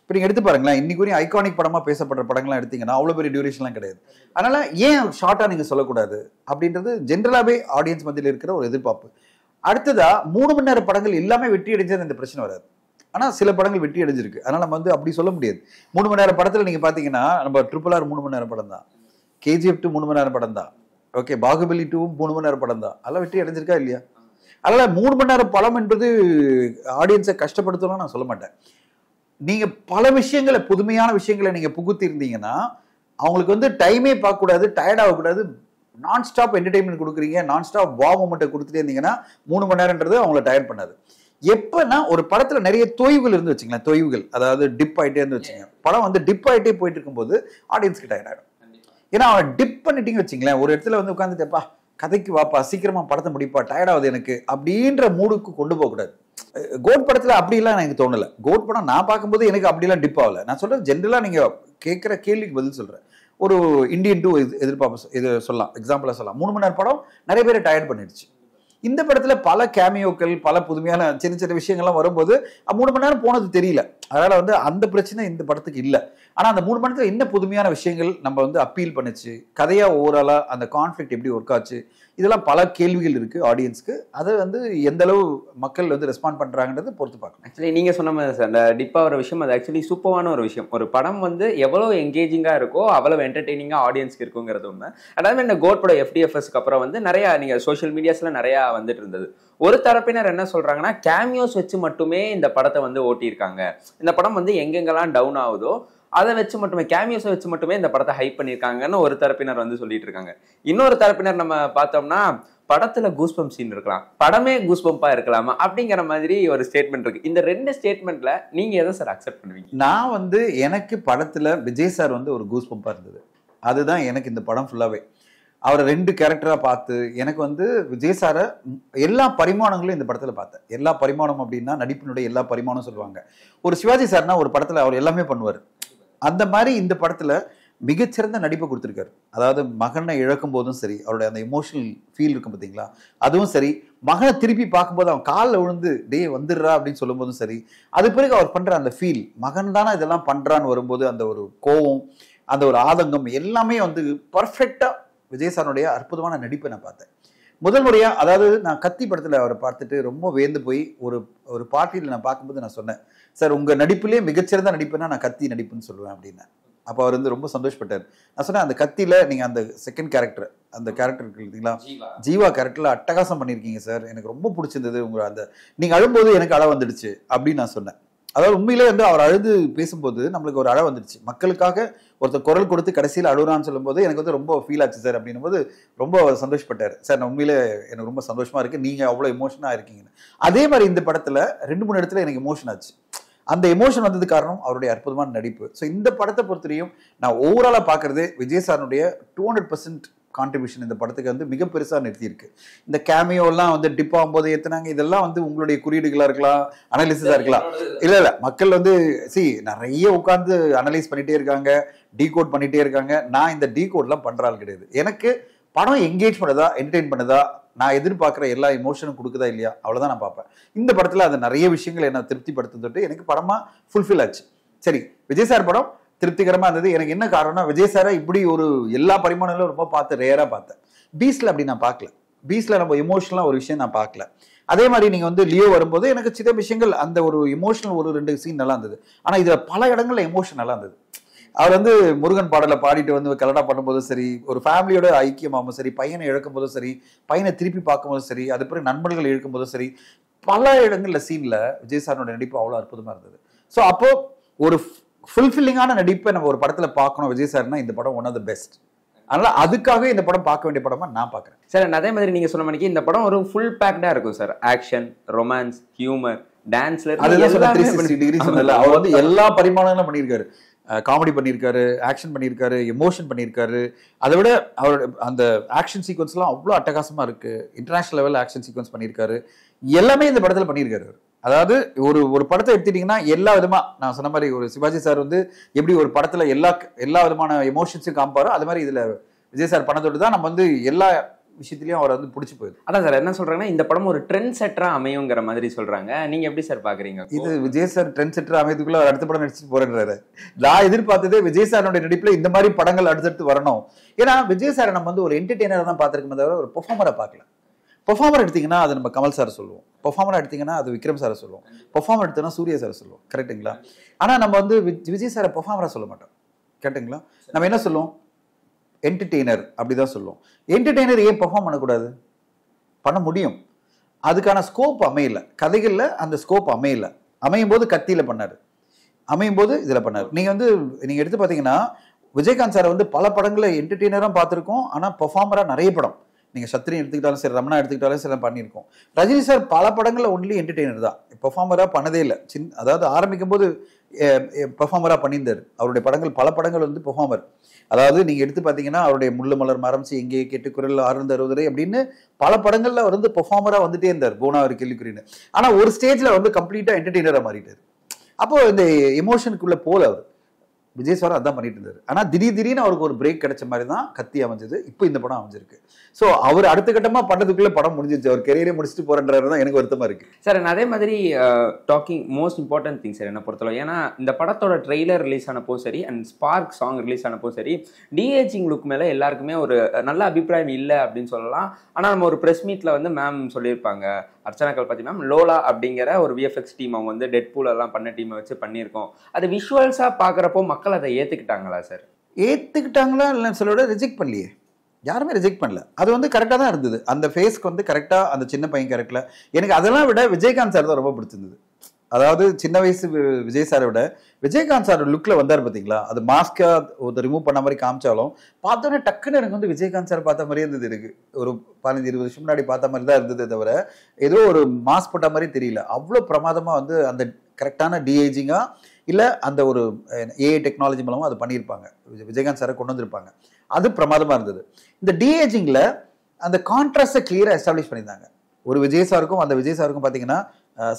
இப்போ நீங்கள் எடுத்து பாருங்களேன், இன்னைக்கு வரையும் ஐகானிக் படமாக பேசப்படுற படங்கள்லாம் எடுத்தீங்கன்னா அவ்வளோ பெரிய டியூரேஷன்லாம் கிடையாது. அதனால ஏன் ஷார்ட்டாக நீங்கள் சொல்லக்கூடாது அப்படின்றது ஜென்ரலாகவே ஆடியன்ஸ் மத்தியில் இருக்கிற ஒரு எதிர்பார்ப்பு. அடுத்ததா 3 மணி நேர படங்கள் எல்லாமே வெற்றி அடைஞ்சது இந்த பிரச்சனை வராது. ஆனால் சில படங்கள் வெற்றி அடைஞ்சிருக்கு. அதனால நம்ம வந்து அப்படி சொல்ல முடியாது. 3 மணி நேர படத்தில் நீங்கள் பார்த்தீங்கன்னா நம்ம RRR 3 மணி நேரம் படம் தான், KGF 2 3 மணி நேரம் படம் தான், ஓகே பாகுபலி 2 3 மணி நேரம் படம் தான். அதெல்லாம் வெற்றி அடைஞ்சிருக்கா இல்லையா? அதனால 3 மணி நேரம் படம் என்பது ஆடியன்ஸை கஷ்டப்படுத்தலாம் நான் சொல்ல மாட்டேன். நீங்க பல விஷயங்களை, புதுமையான விஷயங்களை நீங்க புகுத்தி இருந்தீங்கன்னா அவங்களுக்கு வந்து டைமே பார்க்க கூடாது, டயர்ட் ஆகக்கூடாது, நான் ஸ்டாப் என்டர்டைன்மெண்ட் கொடுக்குறீங்க, நான் ஸ்டாப் வா மூமெண்ட்டை கொடுத்துட்டே இருந்தீங்கன்னா 3 மணி நேரம்ன்றது அவங்கள டயர்ட் பண்ணாது. எப்பன்னா ஒரு படத்துல நிறைய தொய்வுகள் இருந்து வச்சுங்களேன், தொய்வுகள் அதாவது டிப் ஆகிட்டே இருந்து வச்சுங்க, படம் வந்து டிப் ஆகிட்டே போயிட்டு இருக்கும்போது ஆடியன்ஸ்க்கு டயர்ட் ஆகிடும். ஏன்னா அவன் டிப் பண்ணிட்டீங்க வச்சுங்களேன், ஒரு இடத்துல வந்து உட்காந்துட்டேப்பா கதைக்கு வாப்பா சீக்கிரமா படத்தை முடிப்பா டயர்ட் ஆகுது எனக்கு அப்படின்ற மூடுக்கு கொண்டு போகக்கூடாது. கோட் படத்துல அப்படிலாம் எனக்கு தோணல. கோட் படம் நான் பார்க்கும்போது எனக்கு அப்படிலாம் டிப் ஆகல. நான் சொல்றது ஜென்ரலா நீங்க கேட்கிற கேள்விக்கு பதில் சொல்றேன். ஒரு இந்தியன் 2 எதிர்பார்ப்பு இது சொல்லலாம், எக்ஸாம்பிளா சொல்லலாம். 3 மணி நேரம் படம் நிறைய பேரை டயர்ட் பண்ணிடுச்சு. இந்த படத்துல பல கேமியோக்கள், பல புதுமையான சின்ன சின்ன விஷயங்கள்லாம் வரும்போது 3 மணி நேரம் போனது தெரியல. அதனால வந்து அந்த பிரச்சனை இந்த படத்துக்கு இல்லை. ஆனா அந்த 3 மணி நேரத்துல என்ன புதுமையான விஷயங்கள் நம்ம வந்து அப்பீல் பண்ணுச்சு, கதையா ஓவராலா அந்த கான்ஃபிளிக்ட் எப்படி ஒர்க் ஆச்சு, இதெல்லாம் பல கேள்விகள் இருக்கு ஆடியன்ஸ்க்கு. அதை வந்து எந்த அளவு மக்கள் வந்து ரெஸ்பாண்ட் பண்றாங்கன்றது பொறுத்து பார்க்கணும். ஆக்சுவலி நீங்க சொன்ன மாதிரி சார், அந்த டிப்பா ஒரு விஷயம் அது ஆக்சுவலி சூப்பரான ஒரு விஷயம். ஒரு படம் வந்து எவ்வளவு எங்கேஜிங்கா இருக்கோ அவ்வளவு என்டர்டெய்னிங்கா ஆடியன்ஸ்க்கு இருக்குங்கிறது உண்மை. அதாவது இந்த கோட் படம் FDFSக்கு அப்புறம் வந்து நிறைய நீங்க சோஷியல் மீடியாஸ்ல நிறைய வந்துட்டு இருந்தது. ஒரு தரப்பினர் என்ன சொல்றாங்கன்னா, கேமியோஸ் வச்சு மட்டுமே இந்த படத்தை வந்து ஓட்டியிருக்காங்க. இந்த படம் வந்து எங்கெங்கெல்லாம் டவுன் ஆகுதோ அதை வச்சு மட்டுமே, கேமியோஸை வச்சு மட்டுமே இந்த படத்தை ஹைப் பண்ணியிருக்காங்கன்னு ஒரு தரப்பினர் வந்து சொல்லிட்டு இருக்காங்க. இன்னொரு தரப்பினர் நம்ம பார்த்தோம்னா, படத்துல கூஸ்பம் சீன் இருக்கலாம், படமே கூஸ்பம்பா இருக்கலாமா அப்படிங்கிற மாதிரி ஒரு ஸ்டேட்மெண்ட் இருக்கு. இந்த 2 ஸ்டேட்மெண்ட்ல நீங்க எதை சார் அக்செப்ட் பண்ணுவீங்க? நான் வந்து எனக்கு படத்துல விஜய் சார் வந்து ஒரு கூஸ்பம்பா இருந்தது. அதுதான் எனக்கு இந்த படம் ஃபுல்லாவே. அவரை 2 கேரக்டரா பார்த்து எனக்கு வந்து விஜய் சாரை எல்லா பரிமாணங்களும் இந்த படத்துல பார்த்தேன். எல்லா பரிமாணம் அப்படின்னா நடிப்பினுடைய எல்லா பரிமாணம் சொல்லுவாங்க. ஒரு சிவாஜி சார்னா ஒரு படத்துல அவர் எல்லாமே பண்ணுவார். அந்த மாதிரி இந்த படத்துல மிகச்சிறந்த நடிப்பை கொடுத்துருக்காரு. அதாவது மகனை இழக்கும் போதும் சரி, அவருடைய அந்த எமோஷனல் ஃபீல் இருக்கும் பார்த்தீங்களா, அதுவும் சரி, மகனை திருப்பி பார்க்கும்போது அவன் காலில் விழுந்து டே வந்துடுறா அப்படின்னு சொல்லும் போதும் சரி, அது பிறகு அவர் பண்ற அந்த ஃபீல், மகன் தானே இதெல்லாம் பண்றான்னு வரும்போது அந்த ஒரு கோவம், அந்த ஒரு ஆதங்கம் எல்லாமே வந்து பர்ஃபெக்டா விஜய் சாருடைய அற்புதமான நடிப்பை நான் பார்த்தேன். முதல் முறையா, அதாவது நான் கத்தி படத்துல அவரை பார்த்துட்டு ரொம்ப வேந்து போய் ஒரு பார்ட்டியில் நான் பார்க்கும்போது நான் சொன்னேன், சார் உங்க நடிப்புலேயே மிகச்சிறந்த நடிப்புன்னா நான் கத்தி நடிப்புன்னு சொல்லுவேன் அப்படின்னு. அப்போ அவர் வந்து ரொம்ப சந்தோஷப்பட்டார். நான் சொன்னேன், அந்த கத்தியில நீங்க அந்த செகண்ட் கேரக்டர், அந்த கேரக்டர் இருக்கு இல்லைங்களா, ஜீவா கேரக்டர்ல அட்டகாசம் பண்ணியிருக்கீங்க சார், எனக்கு ரொம்ப பிடிச்சிருந்தது. உங்க அந்த நீங்க அழும்போது எனக்கு அழ வந்துடுச்சு அப்படின்னு நான் சொன்னேன். அதாவது உண்மையிலே வந்து அவர் அழுது பேசும்போது நம்மளுக்கு ஒரு அழ வந்துடுச்சு. மக்களுக்காக ஒருத்தர் குரல் கொடுத்து கடைசியில் அழுறான்னு சொல்லும்போது எனக்கு வந்து ரொம்ப ஃபீல் ஆச்சு சார் அப்படின்னும் போது ரொம்ப சந்தோஷப்பட்டார். சார் நான் உண்மையிலே எனக்கு ரொம்ப சந்தோஷமா இருக்கு, நீங்க அவ்வளோ எமோஷனா இருக்கீங்கன்னு. அதே மாதிரி இந்த படத்துல 2-3 இடத்துல எனக்கு எமோஷன் ஆச்சு. அந்த எமோஷன் வந்தது காரணம் அவருடைய அற்புதமான நடிப்பு. ஸோ இந்த படத்தை பொறுத்தவரையும் நான் ஓவராலா பார்க்கறது விஜய் சாருடைய 200% கான்ட்ரிபியூஷன் இந்த படத்துக்கு வந்து மிக பெருசா நிறுத்தியிருக்கு. இந்த கேமியோலாம் வந்து டிப் ஆகும்போது ஏத்துனாங்க, இதெல்லாம் வந்து உங்களுடைய குறியீடுகளா இருக்கலாம், அனலிசிஸா இருக்கலாம். இல்ல மக்கள் வந்து நிறைய உட்கார்ந்து அனலைஸ் பண்ணிட்டே இருக்காங்க, டீகோட் பண்ணிட்டே இருக்காங்க. நான் இந்த டீகோட்லாம் பண்ற ஆள் கிடையாது. எனக்கு படம் என்கேஜ் பண்ணுதா, என்டர்டெயின் பண்ணுதா, நான் எதிர்பார்க்குற எல்லா எமோஷனும் கொடுக்குதா இல்லையா, அவ்வளோதான் நான் பார்ப்பேன். இந்த படத்தில் அது நிறைய விஷயங்கள் என்ன திருப்திப்படுத்துட்டு எனக்கு படமா ஃபுல்ஃபில் ஆச்சு. சரி, விஜய் சார் படம் திருப்திகரமாக இருந்தது. எனக்கு என்ன காரணம்னா, விஜய் சாரை இப்படி ஒரு எல்லா பரிமாணங்களும் ரொம்ப பார்த்து ரேராக பார்த்தேன். பீஸ்ல அப்படி நான் பார்க்கல. பீஸ்ல நம்ம எமோஷனலாக ஒரு விஷயம் நான் பார்க்கல. அதே மாதிரி நீங்கள் வந்து லியோ வரும்போது எனக்கு சில விஷயங்கள் அந்த ஒரு எமோஷனல் ஒரு 2 சீன் நல்லா இருந்தது. ஆனால் இதில் பல இடங்கள்ல எமோஷன் நல்லா இருந்தது. அவர் வந்து முருகன் பாடலை பாடிட்டு வந்து கலடா பண்ணும்போதும் சரி, ஒரு ஃபேமிலியோட ஐக்கியமாகவும் சரி, பையனை இழக்கும் போதும் சரி, பையனை திருப்பி பார்க்கும்போதும் சரி, அது பிறகு நண்பர்கள் இழுக்கும் போதும் சரி, பல இடங்கள்ல சீன்ல விஜய் சாரோட நடிப்பு அவ்வளோ அற்புதமா இருந்தது. ஸோ அப்போ ஒரு ஃபுல்ஃபில்லிங்கான நடிப்பை நம்ம ஒரு படத்துல பார்க்கணும் விஜய் சார்னா இந்த படம் ஒன் ஆஃப் த பெஸ்ட். அதனால அதுக்காக இந்த படம் பார்க்க வேண்டிய படமா நான் பார்க்குறேன் சார். அதே மாதிரி நீங்க சொன்ன மாதிரி இந்த படம் ஒரு ஃபுல் பேக்டா இருக்கும் சார். ஆக்ஷன், ரொமான்ஸ், ஹியூமர், டான்ஸ்ல அதுதான் 360 டிகிரி சொன்னல. அவர் வந்து எல்லா பரிமாணங்களும் பண்ணியிருக்காரு. காமெடி பண்ணியிருக்காரு, ஆக்ஷன் பண்ணியிருக்காரு, எமோஷன் பண்ணியிருக்காரு. அதை விட அவரோட அந்த ஆக்ஷன் சீக்வன்ஸ்லாம் அவ்வளோ அட்டகாசமா இருக்கு. இன்டர்நேஷனல் லெவல் ஆக்ஷன் சீக்வன்ஸ் பண்ணியிருக்காரு. எல்லாமே இந்த படத்தில் பண்ணியிருக்காரு. அதாவது ஒரு படத்தை எடுத்துட்டீங்கன்னா எல்லா விதமா, நான் சொன்ன மாதிரி ஒரு சிவாஜி சார் வந்து எப்படி ஒரு படத்துல எல்லா விதமான எமோஷன்ஸும் காமிப்பாரோ, அது மாதிரி இதுல விஜய் சார் பண்ணதோடு தான் நம்ம வந்து எல்லா விஷயத்திலயும் அவர் வந்து பிடிச்சி போயிடுது. அதான் சார் என்ன சொல்றாங்கன்னா, இந்த படம் ஒரு ட்ரெண்ட் செட்டரா அமையுங்கிற மாதிரி சொல்றாங்க. நீங்க எப்படி சார் பாக்குறீங்க? இது விஜய் சார் ட்ரெண்ட் செட்டரா அமையதுக்குள்ள அவர் அடுத்த படம் நடிச்சுட்டு போறேன்றாரு. நான் எதிர்பார்த்ததே விஜய் சாரோட நடிப்புல இந்த மாதிரி படங்கள் அடுத்தடுத்து வரணும். ஏன்னா விஜய் சாரை நம்ம வந்து ஒரு என்டர்டெய்னரா தான் பார்த்திருக்கோமே தவிர ஒரு பெர்ஃபார்மரா பார்க்கல. பெர்ஃபார்மர் எடுத்தீங்கன்னா அது நம்ம கமல் சார் சொல்லுவோம், பெர்ஃபார்மரா எடுத்தீங்கன்னா அது விக்ரம் சாரை சொல்லுவோம், பெர்ஃபார்மர் எடுத்தோம்னா சூர்யா சாரை சொல்லுவோம். கரெக்டுங்களா? ஆனா நம்ம வந்து விஜய் சாரை பெர்ஃபார்மரா சொல்ல மாட்டோம். கரெக்டுங்களா? நம்ம என்ன சொல்லுவோம்? என்டர்டெய்னர் அப்படிதான் சொல்லுவோம். என்டர்டெய்னர் ஏன் பெர்ஃபார்ம் பண்ணக்கூடாது? பண்ண முடியும். அதுக்கான ஸ்கோப் அமையல. கதைகள்ல அந்த ஸ்கோப் அமையல. அமையும் போது கத்தியில பண்ணாரு, அமையும் போது இதுல பண்ணாரு. நீங்க எடுத்து பாத்தீங்கன்னா விஜயகாந்த் சார் வந்து பல படங்களை என்டர்டெய்னரும் பார்த்திருக்கோம். ஆனா பெர்ஃபார்மரா நிறைய படம், நீங்க சத்ரி எடுத்துக்கிட்டாலும் சரி, ரமணா எடுத்துக்கிட்டாலும் சரி பண்ணியிருக்கோம். ரஜினி சார் பல படங்கள்ல ஒன்லி என்டர்டெய்னர் தான், பெர்ஃபார்மரா பண்ணதே இல்லை. அதாவது ஆரம்பிக்கும் போது பெர்ஃபார்மராக பண்ணியிருந்தார். அவருடைய படங்கள் பல படங்கள் வந்து பெர்ஃபார்மர். அதாவது நீங்கள் எடுத்து பார்த்தீங்கன்னா அவருடைய முள்ளு மலர் மரம்சி எங்கே கேட்டு குரல் 660 அப்படின்னு பல படங்களில் வந்து பெர்ஃபார்மராக வந்துட்டே இருந்தார். போனா ஒரு கேள்விக்குறின்னு. ஆனால் ஒரு ஸ்டேஜில் வந்து கம்ப்ளீட்டாக என்டர்டெய்னராக மாறிட்டார். அப்போ இந்த எமோஷனுக்குள்ளே போல அவர் விஜய் சார் அதான் பண்ணிட்டு இருந்தார். ஆனால் திடீர்னு அவருக்கு ஒரு பிரேக் கிடைச்ச மாதிரி தான் கத்தி அமைஞ்சது. இப்போ இந்த படம் அமைஞ்சிருக்கு. ஸோ அவர் அடுத்த கட்டமாக பண்ணதுக்குள்ளே படம் முடிஞ்சிருச்சு. அவர் கெரியரே முடிச்சுட்டு போறன்றது தான் எனக்கு வருத்தமாக இருக்கு சார். அதே மாதிரி talking most important thing sir என்ன பொறுத்தளவு. ஏன்னா இந்த படத்தோட ட்ரெய்லர் ரிலீஸ் ஆனப்போ சரி அண்ட் ஸ்பார்க் சாங் ரிலீஸ் ஆனப்போ சரி டிஏஜிங் லுக் மேலே எல்லாருக்குமே ஒரு நல்ல அபிப்பிராயம் இல்லை அப்படின்னு சொல்லலாம். ஆனால் நம்ம ஒரு ப்ரெஸ் மீட்டில் வந்து மேம் சொல்லியிருப்பாங்க, அர்ச்சனா கல்பாத்தி மேம், லோலா அப்படிங்கிற ஒரு விஎஃப்எக்ஸ் டீம் அவங்க வந்து டெட்பூல் எல்லாம் பண்ண டீமை வச்சு பண்ணியிருக்கோம். அது விஷுவல்ஸாக பார்க்குறப்போ மக்கள் அதை ஏற்றுக்கிட்டாங்களா சார்? ஏற்றுக்கிட்டாங்களா இல்லைன்னு சொல்ல ரிஜெக்ட் பண்ணலையே, யாருமே ரிஜெக்ட் பண்ணல. அது வந்து கரெக்டாக தான் இருந்தது. அந்த ஃபேஸ்க்கு வந்து கரெக்டாக அந்த சின்ன பையன் கரெக்டில். எனக்கு அதெல்லாம் விட விஜயகாந்த் சார் தான் ரொம்ப பிடிச்சிருந்தது. அதாவது சின்ன வயசு விஜய் சாரை விட விஜயகாந்த் சார் லுக்கில் வந்தார் பார்த்தீங்களா, அது மாஸ்கா ஒரு ரிமூவ் பண்ண மாதிரி காமிச்சாலும் பார்த்தோன்னே டக்குன்னு எனக்கு வந்து விஜயகாந்த் சார் பார்த்த மாதிரியே இருந்தது. எனக்கு ஒரு 15-20 வருஷம் முன்னாடி பார்த்த மாதிரி தான் இருந்தது தவிர ஏதோ ஒரு மாஸ் போட்ட மாதிரி தெரியல. அவ்வளோ பிரமாதமாக வந்து அந்த கரெக்டான டிஏஜிங்காக இல்லை அந்த ஒரு ஏஐ டெக்னாலஜி மூலமாக அது பண்ணியிருப்பாங்க. விஜயகாந்த் சாரை கொண்டு வந்திருப்பாங்க. அது பிரமாதமாக இருந்தது. இந்த டிஏஜிங்கில் அந்த கான்ட்ராஸ்டை கிளியராக எஸ்டாப்ளிஷ் பண்ணியிருந்தாங்க. ஒரு விஜய் சாருக்கும் அந்த விஜய் சாருக்கும் பார்த்தீங்கன்னா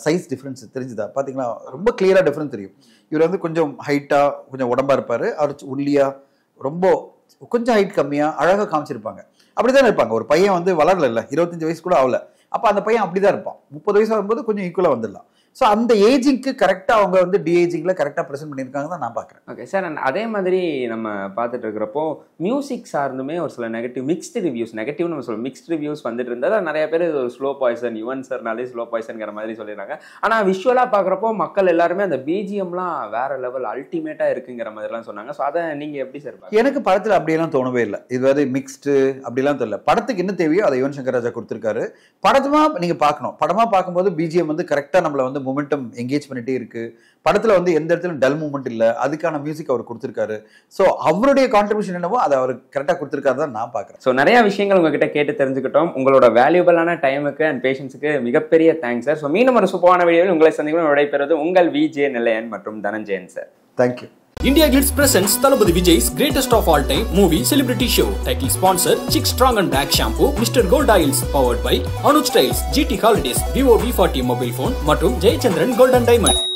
சைஸ் டிஃப்ரென்ஸ் தெரிஞ்சுதா பார்த்தீங்களா, ரொம்ப கிளியராக டிஃப்ரென்ஸ் தெரியும். இவர் வந்து கொஞ்சம் ஹைட்டாக கொஞ்சம் உடம்பாக இருப்பார், அவர் ஒல்லியாக ரொம்ப கொஞ்சம் ஹைட் கம்மியாக அழகாக காமிச்சிருப்பாங்க. அப்படி தான் இருப்பாங்க. ஒரு பையன் வந்து வளரல, 25 வயசு கூட ஆகல, அப்போ அந்த பையன் அப்படி தான் இருப்பான். 30 வயசு வரும்போது கொஞ்சம் ஈக்குவலாக வந்துடலாம். ஸோ அந்த ஏஜிங்க்கு கரெக்டாக அவங்க வந்து டிஏஜிங்கில் கரெக்டாக ப்ரெசென்ட் பண்ணியிருக்காங்க தான் நான் பார்க்குறேன். Okay sir. அதே மாதிரி நம்ம பார்த்துட்டு இருக்கிறப்போ மியூசிக் சார்ந்துமே ஒரு சில மிக்ஸ்டு ரிவ்யூஸ், நெகட்டிவ் நம்ம சொல்லுவோம், மிக்ஸ்ட் ரிவ்யூஸ் வந்துட்டு இருந்தது. நிறைய பேர் ஸ்லோ பாய்சன், யுவன் சார்னாலே ஸ்லோ பாய்சன்கிற மாதிரி சொல்லிடுறாங்க. ஆனால் விஷுவலாக பார்க்குறப்போ மக்கள் எல்லாருமே அந்த பிஜிஎம்லாம் வேற லெவல் அல்டிமேட்டாக இருக்குங்கிற மாதிரிலாம் சொன்னாங்க. ஸோ அதை நீங்கள் எப்படி சார்? எனக்கு படத்தில் அப்படியெல்லாம் தோணவே இல்லை. இது வந்து மிக்ஸ்டு அப்படிலாம் தெரியல. படத்துக்கு என்ன தேவையோ அதை யுவன் சங்கர் ராஜா கொடுத்துருக்காரு. படமாக நீங்கள் பார்க்கணும். படமாக பார்க்கும்போது பிஜிஎம் வந்து கரெக்டாக நம்மளை வந்து மொமெண்டம் என்கேஜ் பண்ணிட்டே இருக்கு. படத்துல வந்து எந்த இடத்துல டல் மூமெண்ட் இல்ல, அதுக்கான மியூசிக் அவர் கொடுத்திருக்காரு. சோ அவருடைய கான்ட்ரிபியூஷன் என்னவோ அதை அவர் கரெக்டா கொடுத்திருக்காரு தான் நான் பாக்குறேன். சோ நிறைய விஷயங்கள் உங்ககிட்ட கேட்டு தெரிஞ்சுக்கிட்டோம். உங்களோட வேல்யூபிளான டைமுக்கு அண்ட் பேஷன்ஸுக்கு மிகப்பெரிய தேங்க்ஸ் சார். ஸோ மீண்டும் ஒரு சூப்பரான வீடியோவில் உங்களை சந்திக்கும் விடைபெறுவது உங்கள் விஜே நிலையன் மற்றும் Dhananjayan sir. Thank you. India Glitz presents Thalapathy Vijay's greatest of all time movie celebrity show. Title sponsor Chick Strong and Black Shampoo, Mr. Gold Dials, powered by Anuj Styles, GT Holidays, Vivo V40 mobile phone மற்றும் Jayachandran Gold and Diamond.